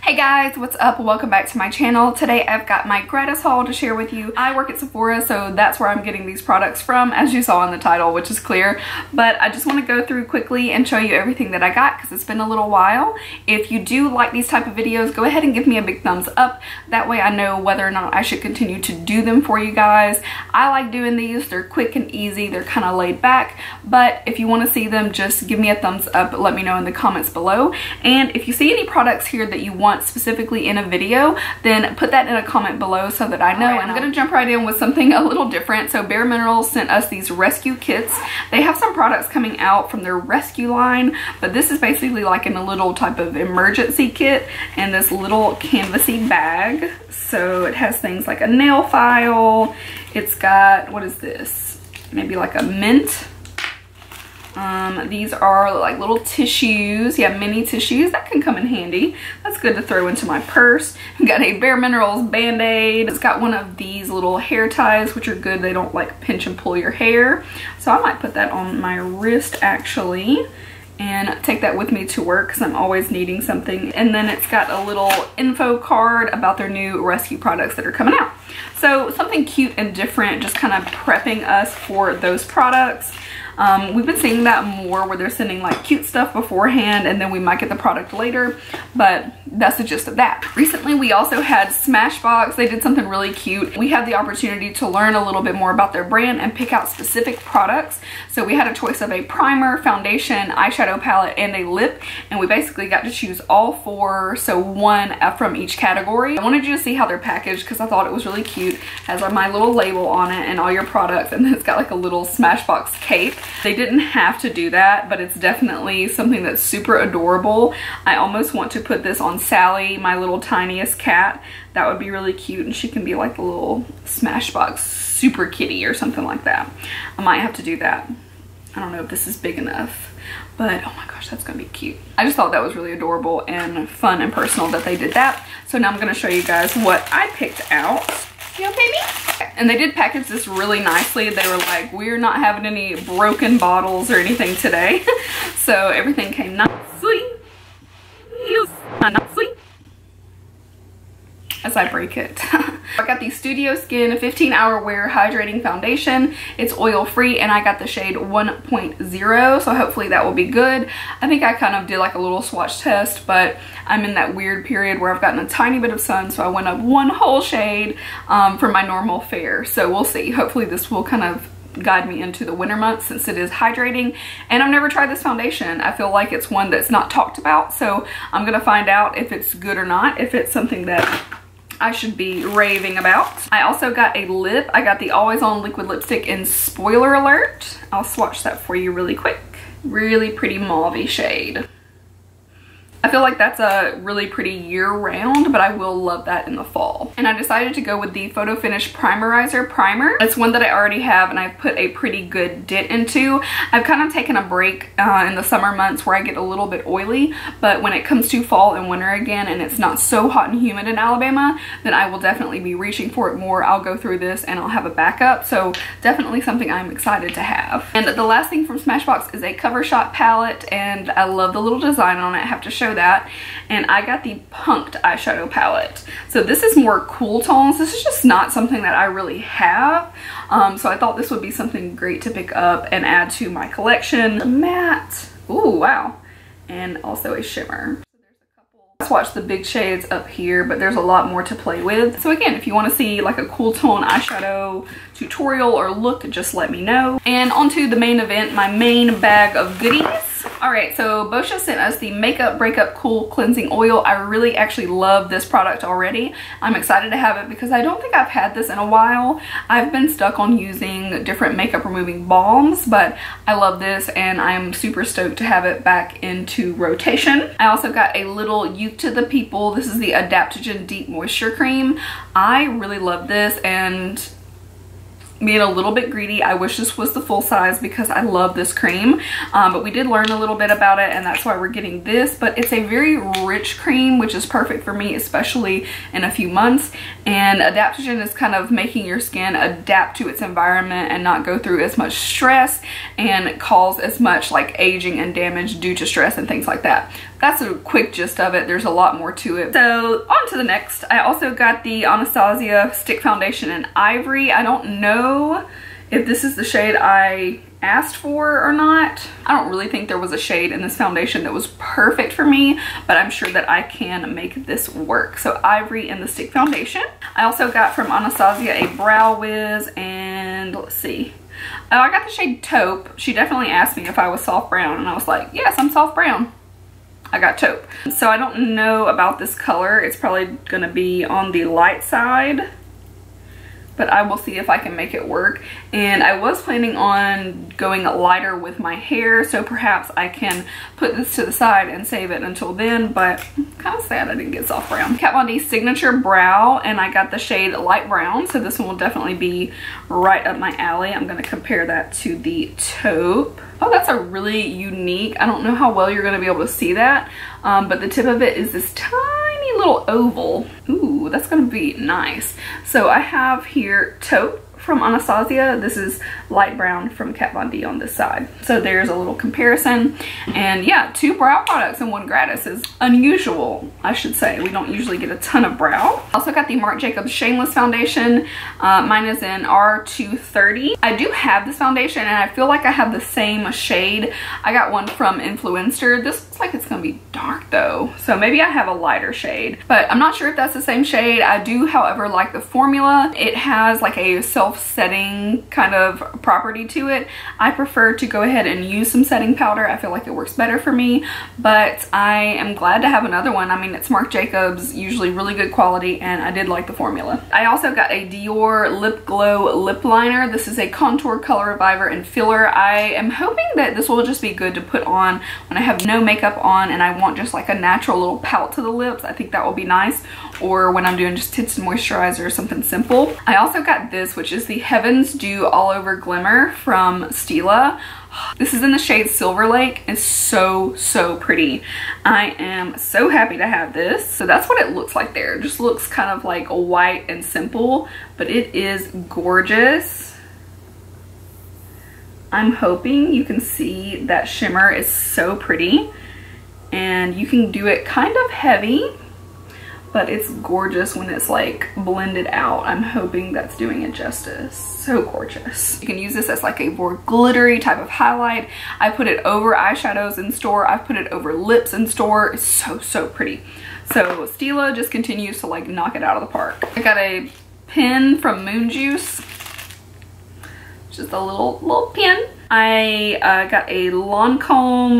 Hey guys, what's up? Welcome back to my channel. Today I've got my gratis haul to share with you. I work at Sephora, so that's where I'm getting these products from, as you saw in the title, which is clear. But I just want to go through quickly and show you everything that I got because it's been a little while. If you do like these type of videos, go ahead and give me a big thumbs up. That way I know whether or not I should continue to do them for you guys. I like doing these. They're quick and easy. They're kind of laid back. But if you want to see them, just give me a thumbs up. Let me know in the comments below. And if you see any products here that you want specifically in a video, then put that in a comment below so that I know. Right, and I'm gonna jump right in with something a little different. So Bare Minerals sent us these rescue kits. They have some products coming out from their rescue line, but this is basically like in a little type of emergency kit in this little canvasy bag. So it has things like a nail file. It's got, what is this? Maybe like a mint. These are like little tissues. Yeah, mini tissues. That can come in handy. That's good to throw into my purse. I've got a Bare Minerals Band-Aid. It's got one of these little hair ties, which are good. They don't like pinch and pull your hair. So I might put that on my wrist actually and take that with me to work because I'm always needing something. And then it's got a little info card about their new rescue products that are coming out. So something cute and different, just kind of prepping us for those products. We've been seeing that more where they're sending like cute stuff beforehand and then we might get the product later, but that's the gist of that. Recently we also had Smashbox. They did something really cute. We had the opportunity to learn a little bit more about their brand and pick out specific products. So we had a choice of a primer, foundation, eyeshadow palette, and a lip, and we basically got to choose all four, so one from each category. I wanted you to see how they're packaged because I thought it was really cute. It has my little label on it and all your products, and then it's got like a little Smashbox cape. They didn't have to do that, but it's definitely something that's super adorable. I almost want to put this on Sally, my little tiniest cat. That would be really cute, and she can be like the little Smashbox super kitty or something like that. I might have to do that. I don't know if this is big enough, but oh my gosh, that's gonna be cute. I just thought that was really adorable and fun and personal that they did that. So now I'm gonna show you guys what I picked out. You okay, me? And they did package this really nicely. They were like, we're not having any broken bottles or anything today. So everything came nicely. Nicely. As I break it. I got the Studio Skin 15-Hour Wear Hydrating Foundation. It's oil free and I got the shade 1.0, so hopefully that will be good. I think I kind of did like a little swatch test, but I'm in that weird period where I've gotten a tiny bit of sun, so I went up one whole shade for my normal fare. So we'll see. Hopefully this will kind of guide me into the winter months since it is hydrating. And I've never tried this foundation. I feel like it's one that's not talked about, so I'm gonna find out if it's good or not, if it's something that I should be raving about. I also got a lip. I got the Always On Liquid Lipstick in Spoiler Alert. I'll swatch that for you really quick. Really pretty mauve-y shade. I feel like that's a really pretty year-round, but I will love that in the fall. And I decided to go with the Photo Finish Primerizer Primer. It's one that I already have and I've put a pretty good dent into. I've kind of taken a break in the summer months where I get a little bit oily, but when it comes to fall and winter again and it's not so hot and humid in Alabama, then I will definitely be reaching for it more. I'll go through this and I'll have a backup, so definitely something I'm excited to have. And the last thing from Smashbox is a Cover Shot palette, and I love the little design on it. I have to show that. And I got the Punked eyeshadow palette. So this is more cool tones. This is just not something that I really have. So I thought this would be something great to pick up and add to my collection. A matte. Ooh, wow. And also a shimmer. I swatched the big shades up here, but there's a lot more to play with. So again, if you want to see like a cool tone eyeshadow tutorial or look, just let me know. And on to the main event, my main bag of goodies. Alright, so Boscia sent us the Makeup Breakup Cool Cleansing Oil. I really actually love this product already. I'm excited to have it because I don't think I've had this in a while. I've been stuck on using different makeup removing balms, but I love this and I'm super stoked to have it back into rotation. I also got a little Youth to the People. This is the Adaptogen Deep Moisture Cream. I really love this, and being a little bit greedy, I wish this was the full size because I love this cream, but we did learn a little bit about it and that's why we're getting this. But it's a very rich cream, which is perfect for me, especially in a few months. And Adaptogen is kind of making your skin adapt to its environment and not go through as much stress and cause as much like aging and damage due to stress and things like that. that's a quick gist of it. There's a lot more to it. So on to the next. I also got the Anasazi Stick Foundation in Ivory. I don't know if this is the shade I asked for or not. I don't really think there was a shade in this foundation that was perfect for me, but I'm sure that I can make this work. So Ivory in the Stick Foundation. I also got from Anasazi a Brow Wiz, and let's see. Oh, I got the shade Taupe. She definitely asked me if I was soft brown, and I was like, yes, I'm soft brown. I got Taupe. So I don't know about this color. It's probably gonna be on the light side, but I will see if I can make it work. And I was planning on going lighter with my hair, so perhaps I can put this to the side and save it until then, but I'm kind of sad I didn't get soft brown. Kat Von D Signature Brow, and I got the shade Light Brown, so this one will definitely be right up my alley. I'm gonna compare that to the Taupe. Oh, that's a really unique, I don't know how well you're gonna be able to see that, but the tip of it is this tiny little oval. Ooh, that's gonna be nice. So I have here Taupe from Anastasia. This is light brown from Kat Von D on this side. So there's a little comparison. And yeah, 2 brow products and 1 gratis is unusual, I should say. We don't usually get a ton of brow. Also got the Marc Jacobs Shameless Foundation. Mine is in R230. I do have this foundation and I feel like I have the same shade. I got one from Influencer. This looks like it's gonna be dark though. So maybe I have a lighter shade, but I'm not sure if that's the same shade. I do, however, like the formula. It has like a self-setting kind of property to it. I prefer to go ahead and use some setting powder. I feel like it works better for me, but I am glad to have another one. I mean, it's Marc Jacobs, usually really good quality, and I did like the formula. I also got a Dior Lip Glow Lip Liner. This is a contour, color reviver, and filler. I am hoping that this will just be good to put on when I have no makeup on and I want just like a natural little pout to the lips. I think that will be nice, or when I'm doing just tints and moisturizer or something simple. I also got this, which is the Heaven's Dew All Over Glimmer from Stila. This is in the shade Silver Lake. It's so, so pretty. I am so happy to have this. So that's what it looks like there. It just looks kind of like white and simple, but it is gorgeous. I'm hoping you can see that shimmer is so pretty, and you can do it kind of heavy, but it's gorgeous when it's like blended out. I'm hoping that's doing it justice. So gorgeous. You can use this as like a more glittery type of highlight. I put it over eyeshadows in store. I've put it over lips in store. It's so, so pretty. So Stila just continues to like knock it out of the park. I got a pen from Moon Juice. Just a little pen. I got a Lancome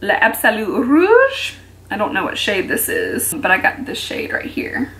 L'Absolu Rouge. I don't know what shade this is, but I got this shade right here.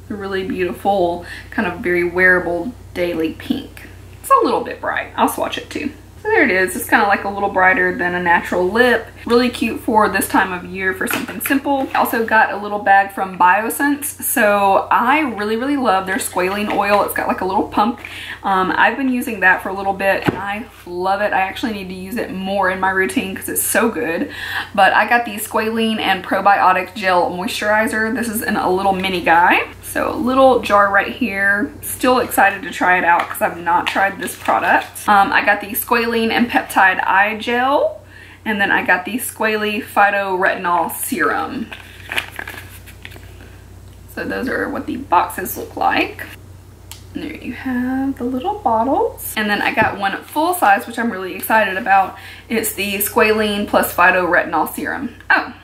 A really beautiful, kind of very wearable daily pink. It's a little bit bright. I'll swatch it too. So there it is. It's kind of like a little brighter than a natural lip. Really cute for this time of year for something simple. I also got a little bag from Biosense. So I really, really love their Squalene Oil. It's got like a little pump. I've been using that for a little bit and I love it. I actually need to use it more in my routine because it's so good. But I got the Squalene and Probiotic Gel Moisturizer. This is in a little mini guy. So a little jar right here. Still excited to try it out because I've not tried this product. I got the Squalene and Peptide Eye Gel. And then I got the Squalene Phyto Retinol Serum. So those are what the boxes look like. And there you have the little bottles. And then I got one full size, which I'm really excited about. It's the Squalene plus Phyto Retinol Serum. Oh,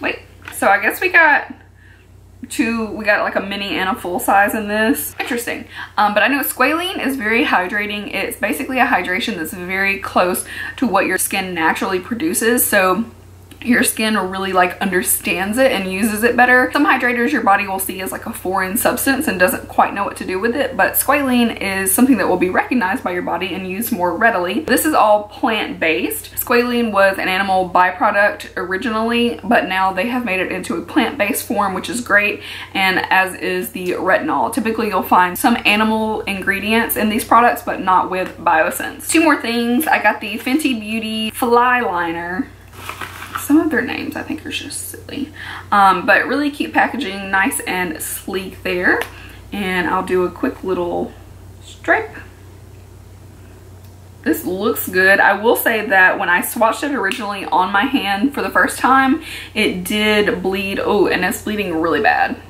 wait. So I guess we got we got like a mini and a full size in this. Interesting. But I know Squalene is very hydrating. It's basically a hydration that's very close to what your skin naturally produces. So your skin really like understands it and uses it better. Some hydrators your body will see as like a foreign substance and doesn't quite know what to do with it, but Squalene is something that will be recognized by your body and used more readily. This is all plant-based. Squalene was an animal byproduct originally, but now they have made it into a plant-based form, which is great, and as is the retinol. Typically you'll find some animal ingredients in these products, but not with Biosense. 2 more things. I got the Fenty Beauty Fly Liner. Some of their names I think are just silly, but really cute packaging, nice and sleek there. And I'll do a quick little stripe. This looks good. I will say that when I swatched it originally on my hand for the first time, it did bleed. Oh, and it's bleeding really bad.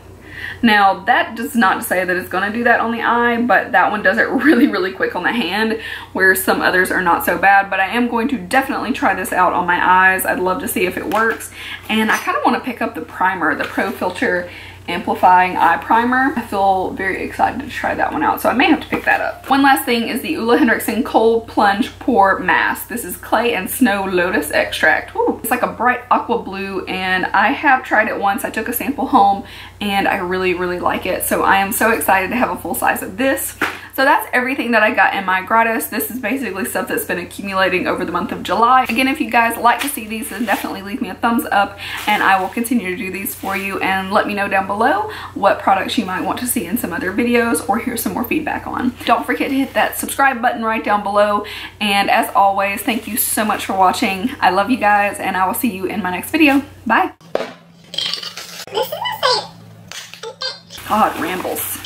Now, that does not say that it's going to do that on the eye, but that one does it really, really quick on the hand, where some others are not so bad. But I am going to definitely try this out on my eyes. I'd love to see if it works. And I kind of want to pick up the primer, the Pro Filter Amplifying Eye Primer. I feel very excited to try that one out, so I may have to pick that up. One last thing is the Ole Henriksen Cold Plunge Pore Mask. This is clay and snow lotus extract. Ooh, it's like a bright aqua blue, and I have tried it once. I took a sample home and I really, really like it. So I am so excited to have a full size of this. So that's everything that I got in my Gratis. This is basically stuff that's been accumulating over the month of July. Again, if you guys like to see these, then definitely leave me a thumbs up and I will continue to do these for you. And let me know down below what products you might want to see in some other videos or hear some more feedback on. Don't forget to hit that subscribe button right down below. And as always, thank you so much for watching. I love you guys and I will see you in my next video. Bye. God, rambles.